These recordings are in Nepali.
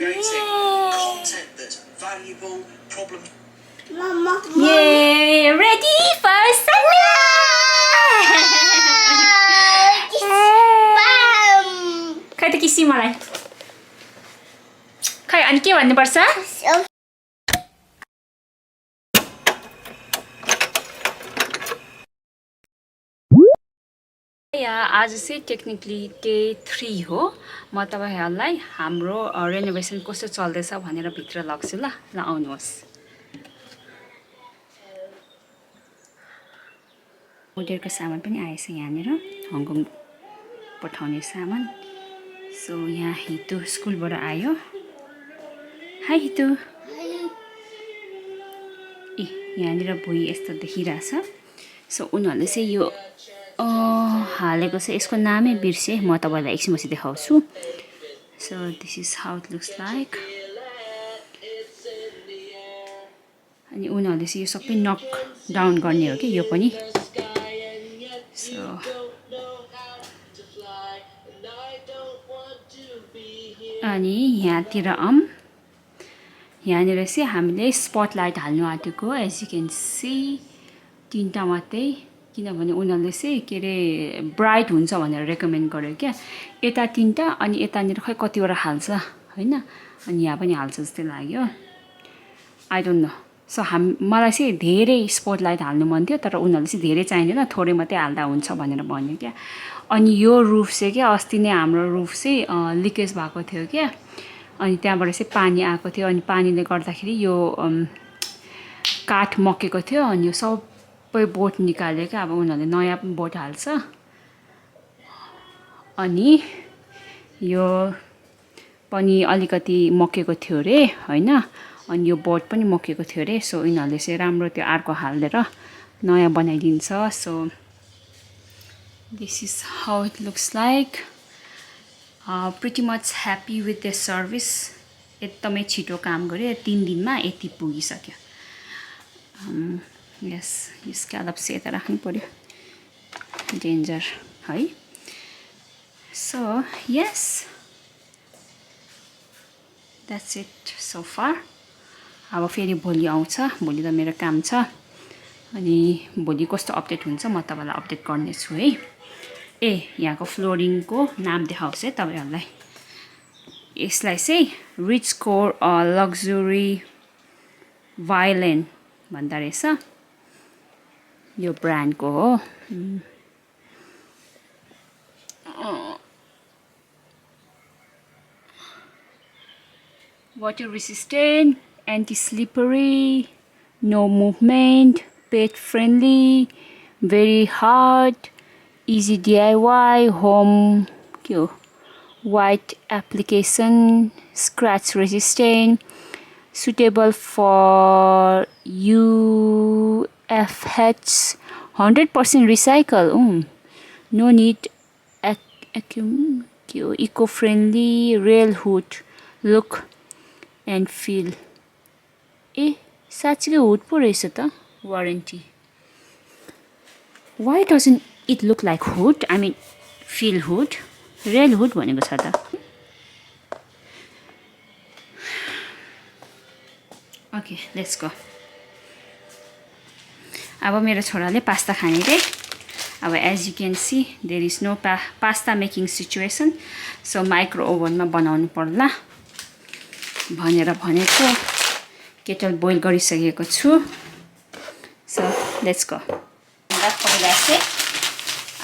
creating content that's valuable, problem. Mama. Yay! Ready for खै त किसी मलाई खै अनि के भन्नुपर्छ आज चाहिँ टेक्निकली डे 3 हो म तपाईहरुलाई हाम्रो रेनोभेसन कस्तो चल्दैछ भनेर भित्र लग्छु ल आउनुहोस् ओर्डरको सामान पनि आएछ यहाँनिर हङकङ पठाउने सामान सो यहाँ हितु स्कुलबाट आयो हाई हितु ए यहाँनिर भुइँ यस्तो देखिरहेछ सो उनीहरूले चाहिँ यो हालेको चाहिँ यसको नामै बिर्से म तपाईलाई एकछिनपछि देखाउँछु so this is how it looks like अनि उनीहरूले चाहिँ यो सबै नक डाउन गर्ने हो कि यो पनि सो अनि यहाँतिर यहाँनिर चाहिँ हामीले स्पटलाइट हाल्नु आँटेको एज यु क्यान सी तीनटा मात्रै किनभने उनीहरूले चाहिँ के अरे ब्राइट हुन्छ भनेर रेकमेन्ड गर्यो क्या यता तीनटा अनि यतानिर खै कतिवटा हाल्छ हैन अनि यहाँ पनि हाल्छ जस्तै लाग्यो आई डोन्ट नो सो मलाई चाहिँ धेरै स्पटलाइट हाल्नु मन थियो तर उनीहरूले चाहिँ धेरै चाहिँदैन थोरै मात्रै हाल्दा हुन्छ भनेर भन्यो क्या अनि यो रुफ चाहिँ क्या अस्ति नै हाम्रो रुफ चाहिँ लिकेज भएको थियो क्या अनि त्यहाँबाट चाहिँ पानी आएको थियो अनि पानीले गर्दाखेरि यो काठ मक्केको थियो अनि यो सबै बोट निकाल्यो क्या अब उनीहरूले नयाँ बोट हाल्छ अनि यो पनि अलिकति मक्केको थियो रे हैन अनि यो बोट पनि मक्केको थियो रे सो यिनीहरूले चाहिँ राम्रो त्यो अर्को हालेर नयाँ बनाइदिन्छ so this is how it looks like pretty much happy with the service एकदमै छिटो काम गरे 3 दिनमा यति पुगिसक्यो यस यो स्क्यालप्स यता राख्नु पर्यो डेन्जर है so yes that's it so far अब फेरि भोलि आउँछ भोलि त मेरो काम छ अनि भोलि कस्तो अपडेट हुन्छ म तपाईलाई अपडेट गर्नेछु है ए यहाँको फ्लोरिङको नाम देखाउँछु है तपाईहरुलाई यसलाई चाहिँ रिच कोर लग्जरी भायोलिन भन्दा रहेछ यो ब्रान्डको हो water resistant anti-slippery no movement pet friendly very hard easy DIY home white application scratch resistant suitable for UFH 100% recycle no need eco-friendly rail hood look and feel साँच्चै हुड पो रहेछ त warranty why doesn't it look like hood I mean feel hood real hood भनेको छ त ओके लेट्स गो अब मेरो छोराले पास्ता खाने रे अब as you can see there is no pasta making situation so micro ओभनमा बनाउनु पर्ला भनेर भनेको केटल बोइल गरिसकेको छु so let's go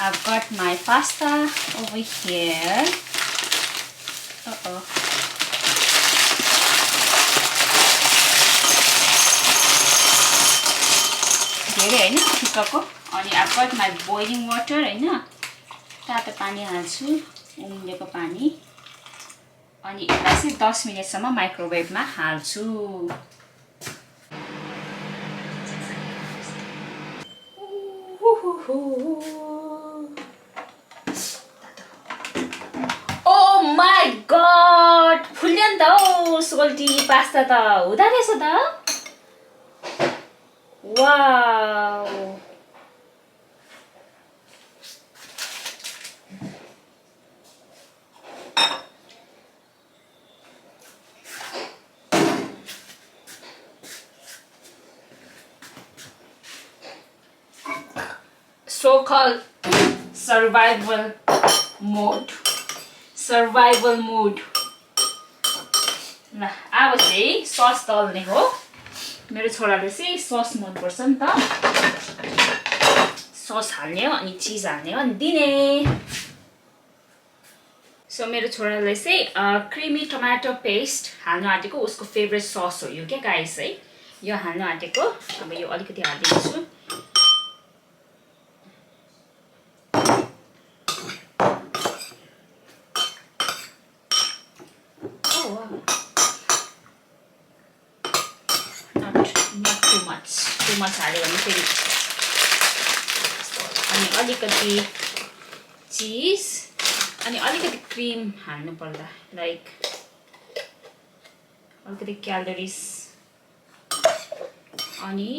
I've got my pasta over here धेरै हैन ठिक्कको अनि I've got my boiling water हैन तातो पानी हाल्छु उम्लेको पानी अनि यसलाई चाहिँ 10 मिनेटसम्म माइक्रोवेभमा हाल्छु Oh my god फुल्यो नि त सोल्टी पास्ता त हुँदा रहेछ त wow so-called survival mode. Survival mode. ल अब चाहिँ सस दल्ने हो मेरो छोराले चाहिँ सस मन पर्छ नि त सस हाल्ने हो अनि चीज हाल्ने हो अनि दिने सो मेरो छोराले चाहिँ क्रिमी टमाटो पेस्ट हाल्नु आँटेको उसको फेभरेट सस हो यो क्या गाइस है यो हाल्नु आँटेको अब यो अलिकति हाल्दिन्छु too much हाल्यो भने फेरि अनि अलिकति चीज अनि अलिकति क्रिम हाल्नु पर्ला लाइक अलिकति क्यालोरिज अनि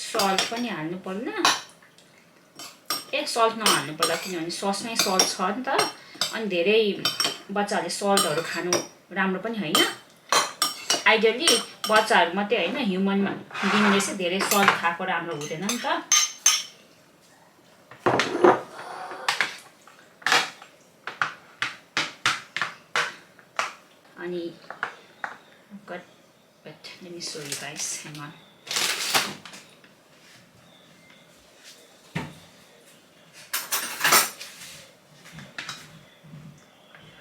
सल्ट पनि हाल्नु पर्ला सल्ट नहाल्नु पर्ला किनभने ससमै सल्ट छ नि त अनि धेरै बच्चाहरूले सल्टहरू खानु राम्रो पनि हैन आइडियली बच्चाहरू मात्रै हैन ह्युमन बिङले चाहिँ धेरै सल्ट खाएको राम्रो हुँदैन नि त अनि but let me show you guys hang on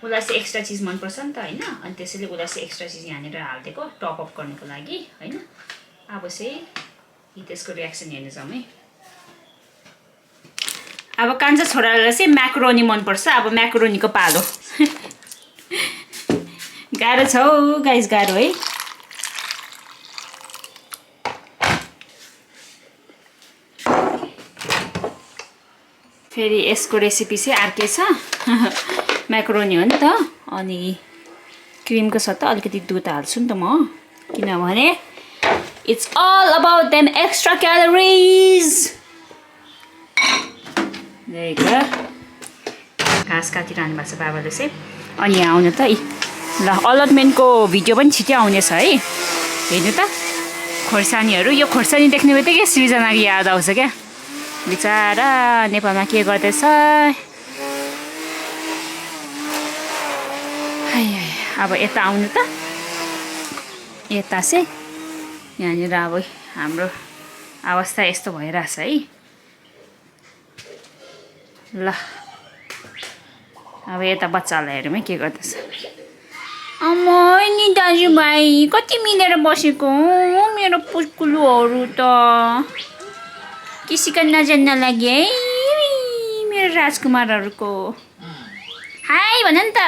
उलाई चाहिँ एक्स्ट्रा चीज मन पर्छ नि त हैन अनि त्यसैले उलाई चाहिँ एक्स्ट्रा चीज यहाँनिर हाल्दिएको टप अप गर्नको लागि हैन अब चाहिँ त्यसको रियाक्सन हेर्न जाउँ है अब कान्छा छोरालाई चाहिँ म्याक्रोनी मन पर्छ अब म्याक्रोनीको पालो गाह्रो छ हौ गाइस गाह्रो है फेरि यसको रेसिपी चाहिँ अर्कै छ म्याक्रोनी हो नि त अनि क्रिमको सट्टा अलिकति दुध हाल्छु नि त म किनभने it's all about them extra calories देखा घाँस काटिरहनु भएको छ बाबाले चाहिँ अनि यहाँ आउनु त ल अलटमेन्टको भिडियो पनि छिट्टै आउनेछ है हेर्नु त खोर्सानीहरू यो खोर्सानी देख्ने बित्तिकै सृजनाको याद आउँछ क्या बिचारा नेपालमा के गर्दैछ अब यता आउनु त यता चाहिँ यहाँनिर अब हाम्रो अवस्था यस्तो भइरहेछ है ल अब यता बच्चालाई हेरौँ है के गर्दैछ अम्मा नि दाजुभाइ कति मिलेर बसेको मेरो पुस्कुलुहरू त किसिका नजान्न लागि है मेरो राजकुमारहरूको हाई भन नि त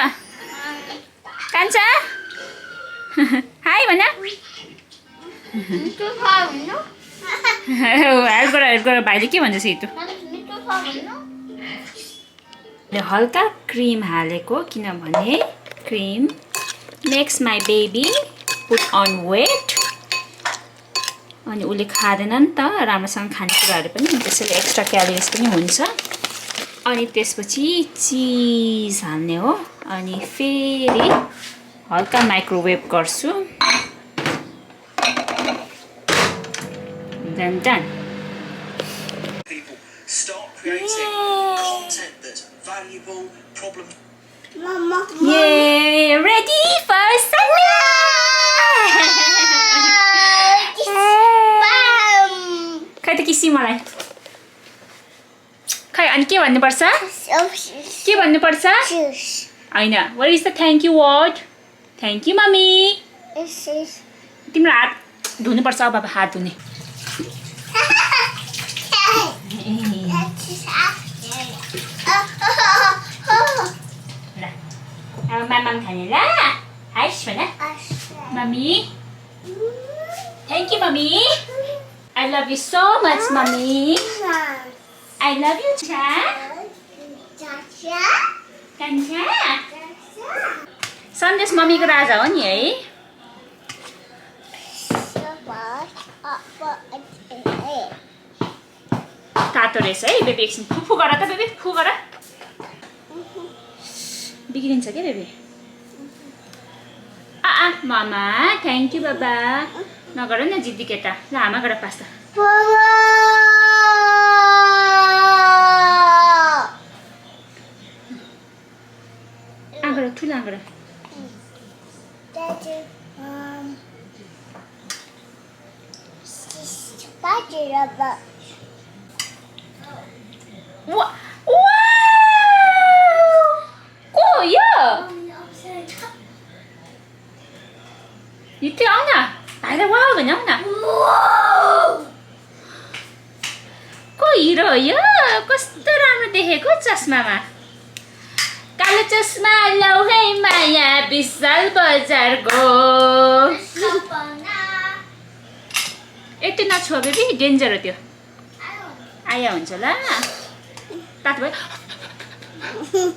कान्छा हाई भन हेल्प गर भाइले के भन्दैछ यतो हल्का क्रिम हालेको किनभने cream makes my baby put on weight अनि उसले खाँदैन नि त राम्रोसँग खानेकुराहरू पनि त्यसैले एक्स्ट्रा क्यालोरिज पनि हुन्छ अनि त्यसपछि चिज हाल्ने हो अनि फेरि हल्का माइक्रोवेभ गर्छु then done start creating content that's valuable problem Mama yay ready for sunrise खै त किसी मलाई खै अनि के भन्नुपर्छ के भन्नुपर्छ हैन what is the thank you word thank you mommy तिम्रो हात धुनुपर्छ अब हात धुने अब मामाम खाने ल हाइस भन mummy thank you mommy I love you so much mommy I love you cha कान्छा सन्देश मम्मीको राजा हो नि है तातो रहेछ है बेबी एकछिन फुफु गर त बेबी फु गर बिग्रिन्छ क्या बेबी मामा थ्याङ्क यू बाबा नगर न जिद्दी केटा ल आमा गर पास्ता ठुलाङ्गडा वा को यो त्यो आउन भाइलाई वा भने आउन को हिरो हो यो कस्तो राम्रो देखेको चस्मामा कालो चस्मा लौ है माया विशाल बजारको त्यो नछुवा बेबी डेन्जर हो त्यो आया हुन्छ ल तातो भयो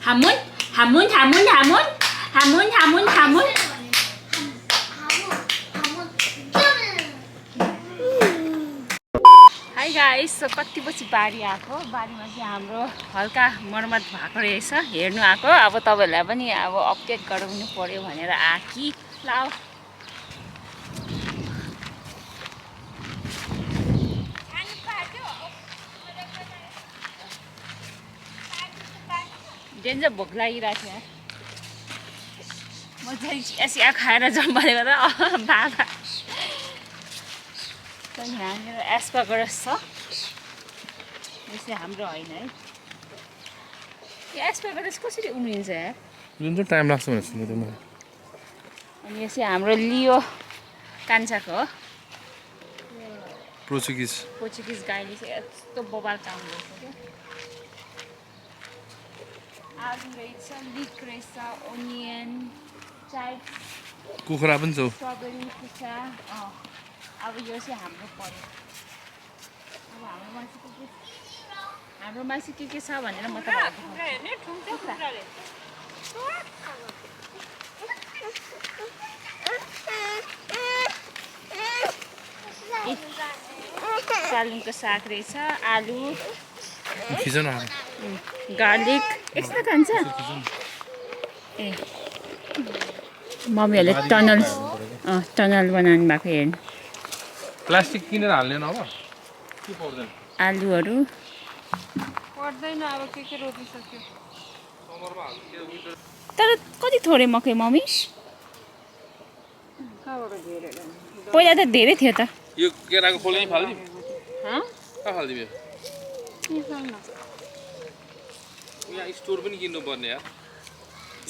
हामुन हामुन हामुन हामुन हामुन हामुन हामुन हाई गाइस कति पछि बारी आएको बारीमा चाहिँ हाम्रो हल्का मर्मत भएको रहेछ हेर्नु आएको अब तपाईँहरूलाई पनि अब अपडेट गराउनु पर्यो भनेर आकी लाऊ डेन्जर भोक लागिरहेको थियो म चाहिँ एसिया खाएर जम्बाले गर्दा बाबा यहाँनिर एस्पागरस छ यो चाहिँ हाम्रो होइन है यो एस्पागरस कसरी उम्रिन्छ यार जुन चाहिँ टाइम लाग्छ भनेर सुनेको थिएँ मैले अनि यो चाहिँ हाम्रो लियो कान्छाको हो पोर्चुगिज गाईले चाहिँ यस्तो बबाल काम गर्छ क्या आलु रहेछ लिक रहेछ ओनियन चाइप कुखुरा पनि छ स्ट्रबेरी कुखुरा अब यो चाहिँ हाम्रो पर्यो अब हाम्रो मासु के छ भनेर म त सालुङको साग रहेछ आलु गार्लिक यस्तो खान्छ ए मम्मीहरूले टनल बनाउनु भएको हेर्नु प्लास्टिक किनेर हाल्दैन अब के पर्दैन आलुहरू पर्दैन अब के रोपिसक्यो तर कति थोरै मकै मम्मी कहाँबाट धेरै पहिला त धेरै थियो त यो केराको खोल नै फाल्दिम कहाँ फाल्दिम यो यहाँ स्टोर पनि किन्नु पर्ने यार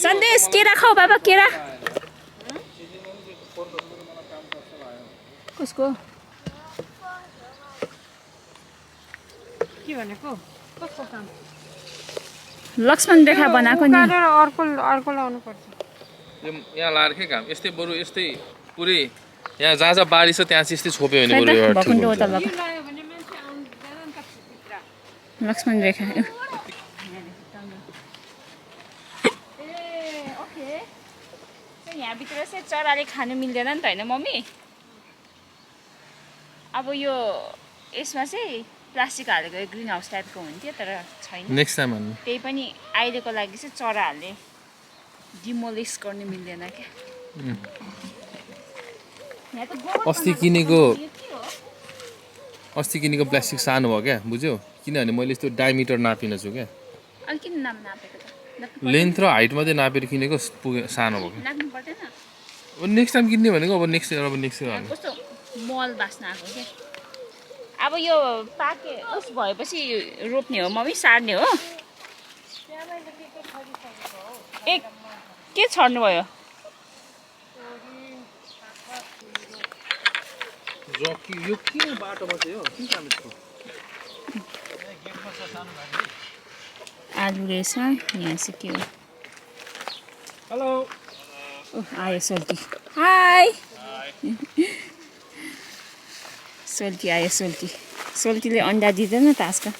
सन्देश केरा खाऊ बाबा केरा कसको के भनेको कस्तो काम लक्ष्मण रेखा बनाएको नि काटेर अर्को लाउनु पर्छ यो यहाँ लाएर के काम यस्तै बरु यस्तै पुरै यहाँ जहाँ जहाँ बारी छ त्यहाँ चाहिँ यस्तै छोप्यो भने बरु एउटा ठिक हुन्छ। यो लायो भने मान्छे आउँदैन नि त भित्र लक्ष्मण रेखा ए ओके यहाँभित्र चाहिँ चराले खानु मिल्दैन नि त होइन मम्मी अब यो यसमा चाहिँ प्लास्टिक हालेको ग्रिन हाउस टाइपको हुन्थ्यो तर छैन नेक्स्ट टाइम हाल्नु त्यही पनि अहिलेको लागि चाहिँ चराहरूले डिमोलिस गर्नु मिल्दैन क्या अस्ति किनेको प्लास्टिक सानो भयो क्या बुझ्यौ किनभने मैले यस्तो डायमिटर नापिन छु क्या अनि किन नापेको त लेन्थ र हाइट मात्रै नापेर किनेको सानो भयो क्या नाप्नु पर्दैन अब नेक्स्ट टाइम किन्ने भनेको अब नेक्स्ट इयर हाल्नु कस्तो मल बाँच्न आएको क्या अब यो पाके उस भएपछि रोप्ने हो मम्मी सार्ने हो ए के छर्नु भयो यो किन बाटोमा चाहिँ हो किन जानु छ आलु रहेछ यहाँ चाहिँ के हो हेलो आयो सोल्टी हाई सोल्टी आयो सोल्टीले अन्डा दिँदैन त आजकल